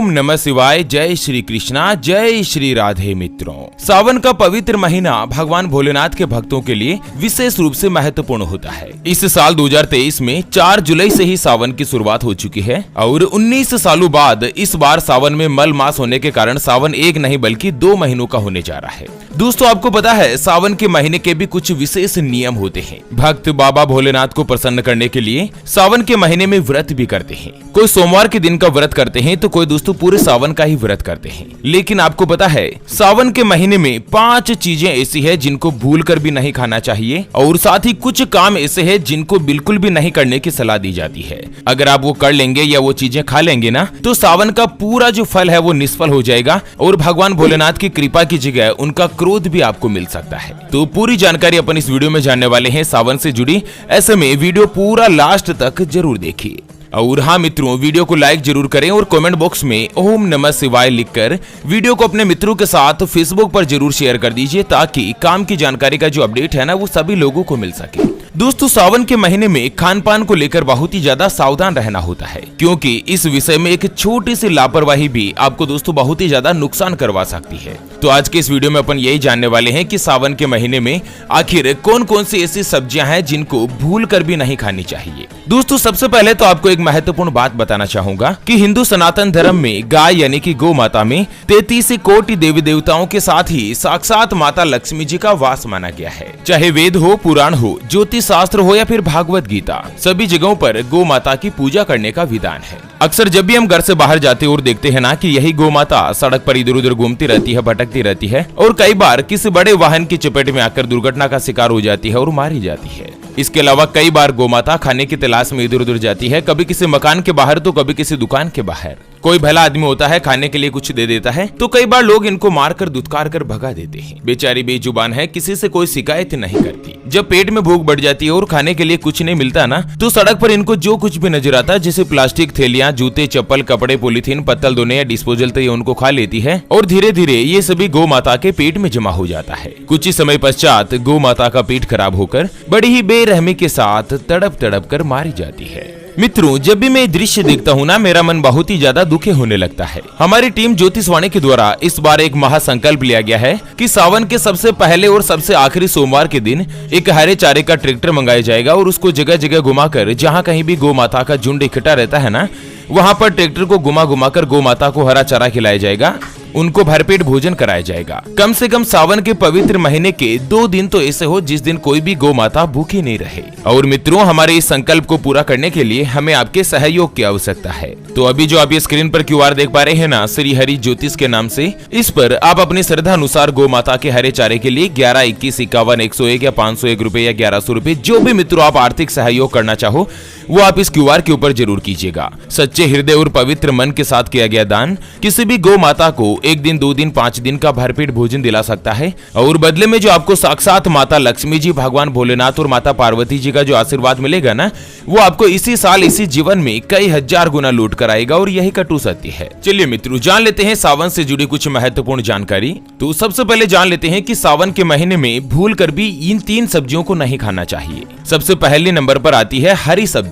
ओम नमः शिवाय। जय श्री कृष्णा, जय श्री राधे। मित्रों, सावन का पवित्र महीना भगवान भोलेनाथ के भक्तों के लिए विशेष रूप से महत्वपूर्ण होता है। इस साल 2023 में 4 जुलाई से ही सावन की शुरुआत हो चुकी है और 19 सालों बाद इस बार सावन में मल मास होने के कारण सावन एक नहीं बल्कि 2 महीनों का होने जा रहा है। दोस्तों, आपको पता है सावन के महीने के भी कुछ विशेष नियम होते हैं। भक्त बाबा भोलेनाथ को प्रसन्न करने के लिए सावन के महीने में व्रत भी करते हैं। कोई सोमवार के दिन का व्रत करते हैं तो कोई दोस्तों पूरे सावन का ही व्रत करते हैं। लेकिन आपको पता है सावन के महीने में 5 चीजें ऐसी है जिनको भूल कर भी नहीं खाना चाहिए और साथ ही कुछ काम ऐसे है जिनको बिल्कुल भी नहीं करने की सलाह दी जाती है। अगर आप वो कर लेंगे या वो चीजें खा लेंगे ना तो सावन का पूरा जो फल है वो निष्फल हो जाएगा और भगवान भोलेनाथ की कृपा की जगह उनका क्रोध भी आपको मिल सकता है। तो पूरी जानकारी अपन इस वीडियो में जानने वाले हैं सावन से जुड़ी। ऐसे में वीडियो पूरा लास्ट तक जरूर देखिए। और हाँ मित्रों, वीडियो को लाइक जरूर करें और कमेंट बॉक्स में ओम नमः शिवाय लिखकर वीडियो को अपने मित्रों के साथ फेसबुक पर जरूर शेयर कर दीजिए ताकि काम की जानकारी का जो अपडेट है ना वो सभी लोगों को मिल सके। दोस्तों, सावन के महीने में खान पान को लेकर बहुत ही ज्यादा सावधान रहना होता है क्योंकि इस विषय में एक छोटी सी लापरवाही भी आपको दोस्तों बहुत ही ज्यादा नुकसान करवा सकती है। तो आज के इस वीडियो में अपन यही जानने वाले हैं कि सावन के महीने में आखिर कौन कौन सी ऐसी सब्जियां हैं जिनको भूल कर भी नहीं खानी चाहिए। दोस्तों, सबसे पहले तो आपको एक महत्वपूर्ण बात बताना चाहूंगा कि हिंदू सनातन धर्म में गाय यानी कि गौ माता में 33 कोटि देवी देवताओं के साथ ही साक्षात माता लक्ष्मी जी का वास माना गया है। चाहे वेद हो, पुराण हो, ज्योतिष शास्त्र हो या फिर भागवत गीता, सभी जगहों पर गौ माता की पूजा करने का विधान है। अक्सर जब भी हम घर से बाहर जाते और देखते हैं ना कि यही गौ माता सड़क पर इधर उधर घूमती रहती है, भटकती रहती है और कई बार किसी बड़े वाहन की चपेट में आकर दुर्घटना का शिकार हो जाती है और मारी जाती है। इसके अलावा कई बार गौमाता खाने की तलाश में इधर उधर जाती है, कभी किसी मकान के बाहर तो कभी किसी दुकान के बाहर। कोई भला आदमी होता है, खाने के लिए कुछ दे देता है तो कई बार लोग इनको मारकर दुत्कार कर भगा देते हैं। बेचारी बेजुबान है, किसी से कोई शिकायत नहीं करती। जब पेट में भूख बढ़ जाती है और खाने के लिए कुछ नहीं मिलता ना तो सड़क पर इनको जो कुछ भी नजर आता है जैसे प्लास्टिक थैलियां, जूते, चप्पल, कपड़े, पॉलीथीन, पत्तल धोने या डिस्पोजल तो ये उनको खा लेती है और धीरे धीरे ये सभी गौ माता के पेट में जमा हो जाता है। कुछ ही समय पश्चात गौ माता का पेट खराब होकर बड़ी ही बेरहमी के साथ तड़प तड़प कर मारी जाती है। मित्रों, जब भी मैं दृश्य देखता हूँ ना मेरा मन बहुत ही ज्यादा दुखी होने लगता है। हमारी टीम ज्योतिषवाणी के द्वारा इस बार एक महासंकल्प लिया गया है कि सावन के सबसे पहले और सबसे आखिरी सोमवार के दिन एक हरे चारे का ट्रैक्टर मंगाया जाएगा और उसको जगह जगह घुमाकर जहाँ कहीं भी गौ माता का झुंड इकट्ठा रहता है ना वहाँ पर ट्रैक्टर को घुमा घुमा कर गौ माता को हरा चारा खिलाया जाएगा, उनको भरपेट भोजन कराया जाएगा। कम से कम सावन के पवित्र महीने के 2 दिन तो ऐसे हो जिस दिन कोई भी गौ माता भूखी नहीं रहे। और मित्रों, हमारे इस संकल्प को पूरा करने के लिए हमें आपके सहयोग की आवश्यकता है। तो अभी जो आप ये स्क्रीन पर QR देख पा रहे हैं ना, श्री हरि ज्योतिष के नाम से, इस पर आप अपनी श्रद्धा अनुसार गौ माता के हरे चारे के लिए 11, 21, 51, 101 या 501 रुपए या 1100 रुपए जो भी मित्रों आप आर्थिक सहयोग करना चाहो वो आप इस QR के ऊपर जरूर कीजिएगा। सच्चे हृदय और पवित्र मन के साथ किया गया दान किसी भी गौ माता को 1 दिन, 2 दिन, 5 दिन का भरपेट भोजन दिला सकता है और बदले में जो आपको साक्षात माता लक्ष्मी जी, भगवान भोलेनाथ और माता पार्वती जी का जो आशीर्वाद मिलेगा ना वो आपको इसी साल इसी जीवन में कई हजार गुना लौट कर आएगा और यही कटु सत्य है। चलिए मित्रों, जान लेते हैं सावन से जुड़ी कुछ महत्वपूर्ण जानकारी। तो सबसे पहले जान लेते हैं कि सावन के महीने में भूल कर भी इन 3 सब्जियों को नहीं खाना चाहिए। सबसे पहले नंबर पर आती है हरी सब्जियां।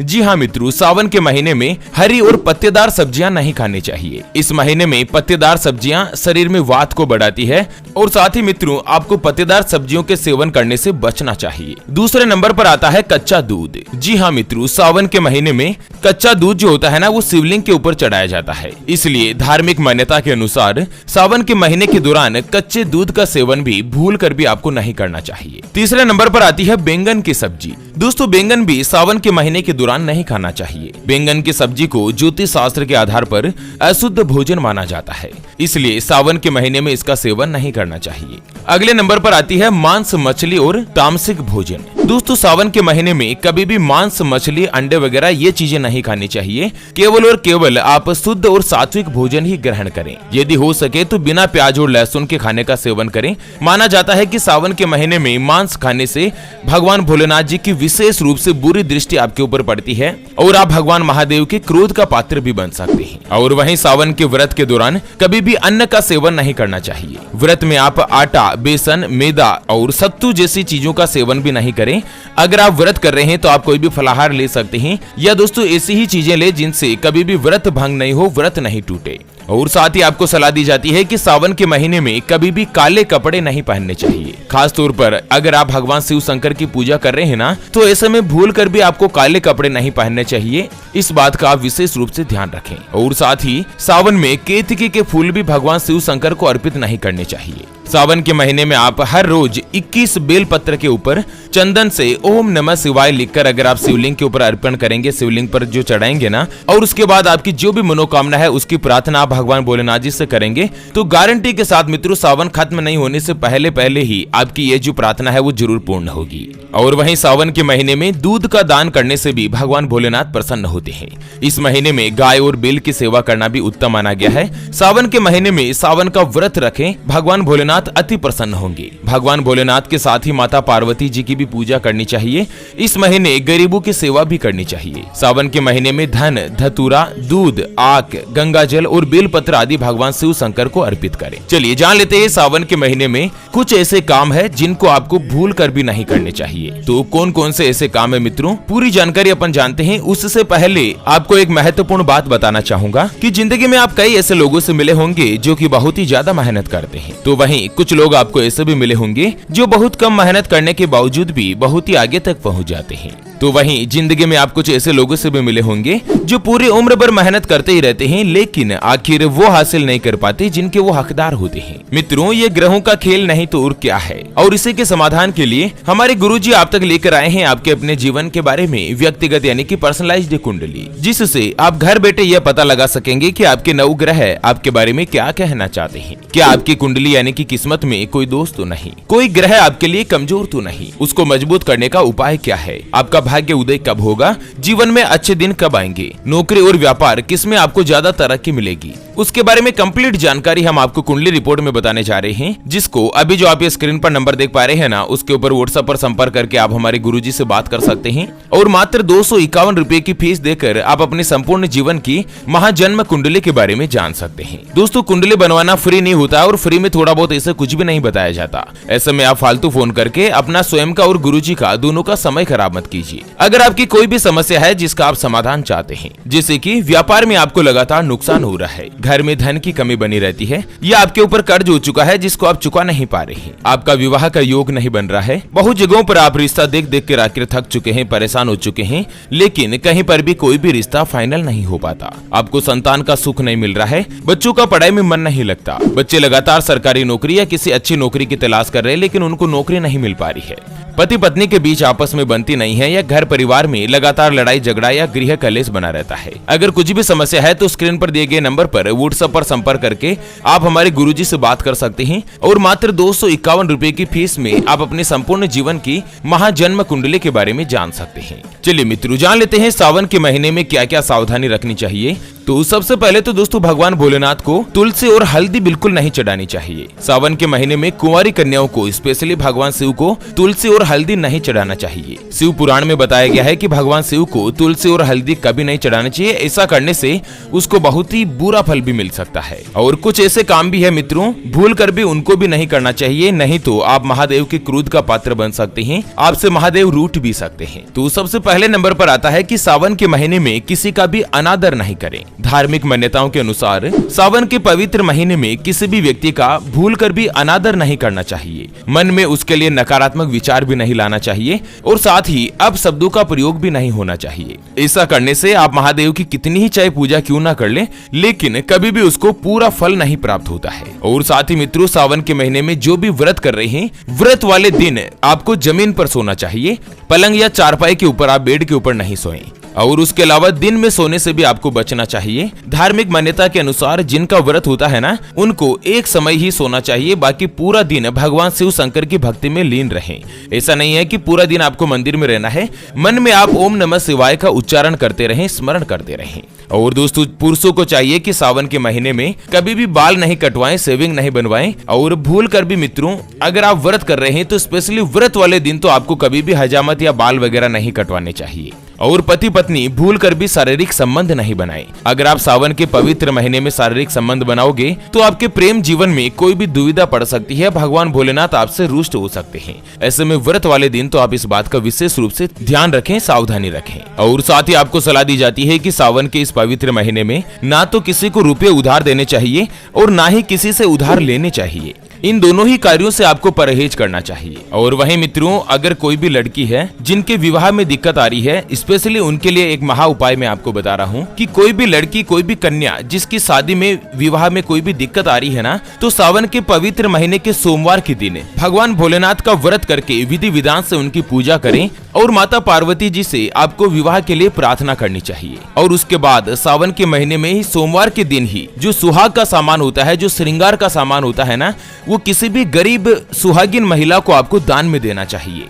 जी हाँ मित्रों, सावन के महीने में हरी और पत्तेदार सब्जियां नहीं खानी चाहिए। इस महीने में पत्तेदार सब्जियां शरीर में वात को बढ़ाती है और साथ ही मित्रों आपको पत्तेदार सब्जियों के सेवन करने से बचना चाहिए। दूसरे नंबर पर आता है कच्चा दूध। जी हाँ मित्रों, सावन के महीने में कच्चा दूध जो होता है ना वो शिवलिंग के ऊपर चढ़ाया जाता है, इसलिए धार्मिक मान्यता के अनुसार सावन के महीने के दौरान कच्चे दूध का सेवन भी भूल कर भी आपको नहीं करना चाहिए। तीसरे नंबर पर आती है बैंगन की सब्जी। दोस्तों, बैंगन भी सावन के महीने के दौरान नहीं खाना चाहिए। बैंगन की सब्जी को ज्योतिष शास्त्र के आधार पर अशुद्ध भोजन माना जाता है, इसलिए सावन के महीने में इसका सेवन नहीं करना चाहिए। अगले नंबर पर आती है मांस, मछली और तामसिक भोजन। दोस्तों, सावन के महीने में कभी भी मांस, मछली, अंडे वगैरह ये चीजें नहीं खानी चाहिए। केवल और केवल आप शुद्ध और सात्विक भोजन ही ग्रहण करें। यदि हो सके तो बिना प्याज और लहसुन के खाने का सेवन करें। माना जाता है कि सावन के महीने में मांस खाने से भगवान भोलेनाथ जी की विशेष रूप से बुरी दृष्टि आपके ऊपर पड़ती है और आप भगवान महादेव के क्रोध का पात्र भी बन सकते हैं। और वहीं सावन के व्रत के दौरान कभी भी अन्न का सेवन नहीं करना चाहिए। व्रत में आप आटा, बेसन, मैदा और सत्तू जैसी चीजों का सेवन भी नहीं करें है। अगर आप व्रत कर रहे हैं तो आप कोई भी फलाहार ले सकते हैं, या दोस्तों ऐसी ही चीजें ले जिनसे कभी भी व्रत भंग नहीं हो, व्रत नहीं टूटे। और साथ ही आपको सलाह दी जाती है कि सावन के महीने में कभी भी काले कपड़े नहीं पहनने चाहिए। खास तौर पर अगर आप भगवान शिव शंकर की पूजा कर रहे हैं ना, तो ऐसे में भूल कर भी आपको काले कपड़े नहीं पहनने चाहिए। इस बात का आप विशेष रूप से ध्यान रखें। और साथ ही सावन में केतकी के फूल भी भगवान शिव शंकर को अर्पित नहीं करने चाहिए। सावन के महीने में आप हर रोज 21 बेल पत्र के ऊपर चंदन से ओम नमः शिवाय लिखकर अगर आप शिवलिंग के ऊपर अर्पण करेंगे, शिवलिंग पर जो चढ़ाएंगे ना, और उसके बाद आपकी जो भी मनोकामना है उसकी प्रार्थना आप भगवान भोलेनाथ जी से करेंगे, तो गारंटी के साथ मित्रों सावन खत्म नहीं होने से पहले ही आपकी ये जो प्रार्थना है वो जरूर पूर्ण होगी। और वहीं सावन के महीने में दूध का दान करने से भी भगवान भोलेनाथ प्रसन्न होते हैं। इस महीने में गाय और बेल की सेवा करना भी उत्तम माना गया है। सावन के महीने में सावन का व्रत रखें, भगवान भोलेनाथ अति प्रसन्न होंगे। भगवान भोलेनाथ के साथ ही माता पार्वती जी की भी पूजा करनी चाहिए। इस महीने गरीबों की सेवा भी करनी चाहिए। सावन के महीने में धन, धतूरा, दूध, आक, गंगा जल और बेलपत्र आदि भगवान शिव शंकर को अर्पित करें। चलिए जान लेते हैं सावन के महीने में कुछ ऐसे काम है जिनको आपको भूल कर भी नहीं करने चाहिए। तो कौन कौन से ऐसे काम है मित्रों, पूरी जानकारी अपन जानते हैं। उससे पहले आपको एक महत्वपूर्ण बात बताना चाहूंगा कि जिंदगी में आप कई ऐसे लोगों से मिले होंगे जो कि बहुत ही ज्यादा मेहनत करते हैं, तो वहीं कुछ लोग आपको ऐसे भी मिले होंगे जो बहुत कम मेहनत करने के बावजूद भी बहुत ही आगे तक पहुंच जाते हैं। तो वहीं जिंदगी में आप कुछ ऐसे लोगों से भी मिले होंगे जो पूरी उम्र भर मेहनत करते ही रहते हैं, लेकिन आखिर वो हासिल नहीं कर पाते जिनके वो हकदार होते हैं। मित्रों, ये ग्रहों का खेल नहीं तो और क्या है। और इसी के समाधान के लिए हमारे गुरुजी आप तक लेकर आए हैं आपके अपने जीवन के बारे में व्यक्तिगत यानी कि पर्सनलाइज्ड कुंडली, जिससे आप घर बैठे यह पता लगा सकेंगे कि आपके नौ ग्रह आपके बारे में क्या कहना चाहते हैं। क्या आपकी कुंडली यानी कि किस्मत में कोई दोष तो नहीं, कोई ग्रह आपके लिए कमजोर तो नहीं, उसको मजबूत करने का उपाय क्या है, आपका भाग्य उदय कब होगा, जीवन में अच्छे दिन कब आएंगे, नौकरी और व्यापार किसमें आपको ज्यादा तरक्की मिलेगी, उसके बारे में कंप्लीट जानकारी हम आपको कुंडली रिपोर्ट में बताने जा रहे हैं, जिसको अभी जो आप ये स्क्रीन पर नंबर देख पा रहे हैं ना, उसके ऊपर व्हाट्सएप पर संपर्क करके आप हमारे गुरुजी से बात कर सकते हैं। और मात्र 251 रुपए की फीस देकर आप अपने संपूर्ण जीवन की महाजन्म कुंडली के बारे में जान सकते हैं। दोस्तों, कुंडली बनवाना फ्री नहीं होता और फ्री में थोड़ा बहुत ऐसे कुछ भी नहीं बताया जाता। ऐसे में आप फालतू फोन करके अपना स्वयं का और गुरुजी का दोनों का समय खराब मत कीजिए। अगर आपकी कोई भी समस्या है जिसका आप समाधान चाहते हैं, जैसे कि व्यापार में आपको लगातार नुकसान हो रहा है, घर में धन की कमी बनी रहती है, या आपके ऊपर कर्ज हो चुका है जिसको आप चुका नहीं पा रहे हैं, आपका विवाह का योग नहीं बन रहा है, बहुत जगहों पर आप रिश्ता देख देख कर आखिर थक चुके हैं, परेशान हो चुके हैं, लेकिन कहीं पर भी कोई भी रिश्ता फाइनल नहीं हो पाता, आपको संतान का सुख नहीं मिल रहा है, बच्चों का पढ़ाई में मन नहीं लगता, बच्चे लगातार सरकारी नौकरी या किसी अच्छी नौकरी की तलाश कर रहे हैं लेकिन उनको नौकरी नहीं मिल पा रही है, पति पत्नी के बीच आपस में बनती नहीं है, या घर परिवार में लगातार लड़ाई झगड़ा या गृह कलेश बना रहता है। अगर कुछ भी समस्या है तो स्क्रीन पर दिए गए नंबर पर व्हाट्सएप पर संपर्क करके आप हमारे गुरुजी से बात कर सकते हैं और मात्र 251 रुपए की फीस में आप अपने संपूर्ण जीवन की महाजन्म कुंडली के बारे में जान सकते हैं। चलिए मित्रों, जान लेते हैं सावन के महीने में क्या क्या सावधानी रखनी चाहिए। तो सबसे पहले तो दोस्तों भगवान भोलेनाथ को तुलसी और हल्दी बिल्कुल नहीं चढ़ानी चाहिए। सावन के महीने में कुंवारी कन्याओं को स्पेशली भगवान शिव को तुलसी और हल्दी नहीं चढ़ाना चाहिए। शिव पुराण में बताया गया है कि भगवान शिव को तुलसी और हल्दी कभी नहीं चढ़ाना चाहिए, ऐसा करने से उसको बहुत ही बुरा फल भी मिल सकता है। और कुछ ऐसे काम भी है मित्रों, भूल कर भी उनको भी नहीं करना चाहिए, नहीं तो आप महादेव के क्रोध का पात्र बन सकते हैं, आपसे महादेव रूठ भी सकते हैं। तो सबसे पहले नंबर पर आता है कि सावन के महीने में किसी का भी अनादर नहीं करें। धार्मिक मान्यताओं के अनुसार सावन के पवित्र महीने में किसी भी व्यक्ति का भूल कर भी अनादर नहीं करना चाहिए, मन में उसके लिए नकारात्मक विचार भी नहीं लाना चाहिए और साथ ही अपशब्दों का प्रयोग भी नहीं होना चाहिए। ऐसा करने से आप महादेव की कितनी ही चाहे पूजा क्यों ना कर ले, लेकिन कभी भी उसको पूरा फल नहीं प्राप्त होता है। और साथ ही मित्रों, सावन के महीने में जो भी व्रत कर रहे हैं, व्रत वाले दिन आपको जमीन पर सोना चाहिए, पलंग या चारपाई के ऊपर, आप बेड के ऊपर नहीं सोएं। और उसके अलावा दिन में सोने से भी आपको बचना चाहिए। धार्मिक मान्यता के अनुसार जिनका व्रत होता है ना, उनको एक समय ही सोना चाहिए, बाकी पूरा दिन भगवान शिव शंकर की भक्ति में लीन रहें। ऐसा नहीं है कि पूरा दिन आपको मंदिर में रहना है, मन में आप ओम नमः शिवाय का उच्चारण करते रहें, स्मरण करते रहें। और दोस्तों, पुरुषों को चाहिए कि सावन के महीने में कभी भी बाल नहीं कटवाएं, सेविंग नहीं बनवाएं। और भूल कर भी मित्रों, अगर आप व्रत कर रहे हैं तो स्पेशली व्रत वाले दिन तो आपको कभी भी हजामत या बाल वगैरह नहीं कटवाने चाहिए। और पति पत्नी भूल कर भी शारीरिक संबंध नहीं बनाए। अगर आप सावन के पवित्र महीने में शारीरिक संबंध बनाओगे तो आपके प्रेम जीवन में कोई भी दुविधा पड़ सकती है, भगवान भोलेनाथ आपसे रुष्ट हो सकते हैं। ऐसे में व्रत वाले दिन तो आप इस बात का विशेष रूप से ध्यान रखें, सावधानी रखें। और साथ ही आपको सलाह दी जाती है कि सावन के इस पवित्र महीने में ना तो किसी को रुपए उधार देने चाहिए और ना ही किसी से उधार लेने चाहिए। इन दोनों ही कार्यों से आपको परहेज करना चाहिए। और वहीं मित्रों, अगर कोई भी लड़की है जिनके विवाह में दिक्कत आ रही है, स्पेशली उनके लिए एक महा उपाय मैं आपको बता रहा हूँ कि कोई भी लड़की, कोई भी कन्या जिसकी शादी में, विवाह में कोई भी दिक्कत आ रही है ना, तो सावन के पवित्र महीने के सोमवार के दिन भगवान भोलेनाथ का व्रत करके विधि विधान से उनकी पूजा करें और माता पार्वती जी से आपको विवाह के लिए प्रार्थना करनी चाहिए। और उसके बाद सावन के महीने में ही सोमवार के दिन ही जो सुहाग का सामान होता है, जो श्रृंगार का सामान होता है ना, वो किसी भी गरीब सुहागिन महिला को आपको दान में देना चाहिए।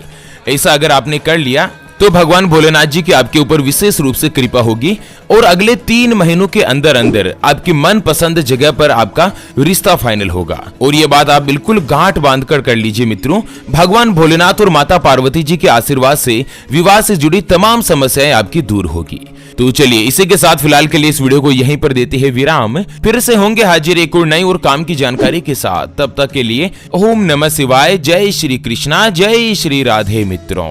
ऐसा अगर आपने कर लिया तो भगवान भोलेनाथ जी की आपके ऊपर विशेष रूप से कृपा होगी और अगले 3 महीनों के अंदर अंदर आपकी मन पसंद जगह पर आपका रिश्ता फाइनल होगा। और ये बात आप बिल्कुल गांठ बांध कर लीजिए मित्रों। भगवान भोलेनाथ और माता पार्वती जी के आशीर्वाद से विवाह से जुड़ी तमाम समस्याएं आपकी दूर होगी। तो चलिए, इसी के साथ फिलहाल के लिए इस वीडियो को यहीं पर देते हैं विराम। फिर से होंगे हाजिर एक और नई और काम की जानकारी के साथ। तब तक के लिए ओम नमः शिवाय। जय श्री कृष्णा, जय श्री राधे मित्रों।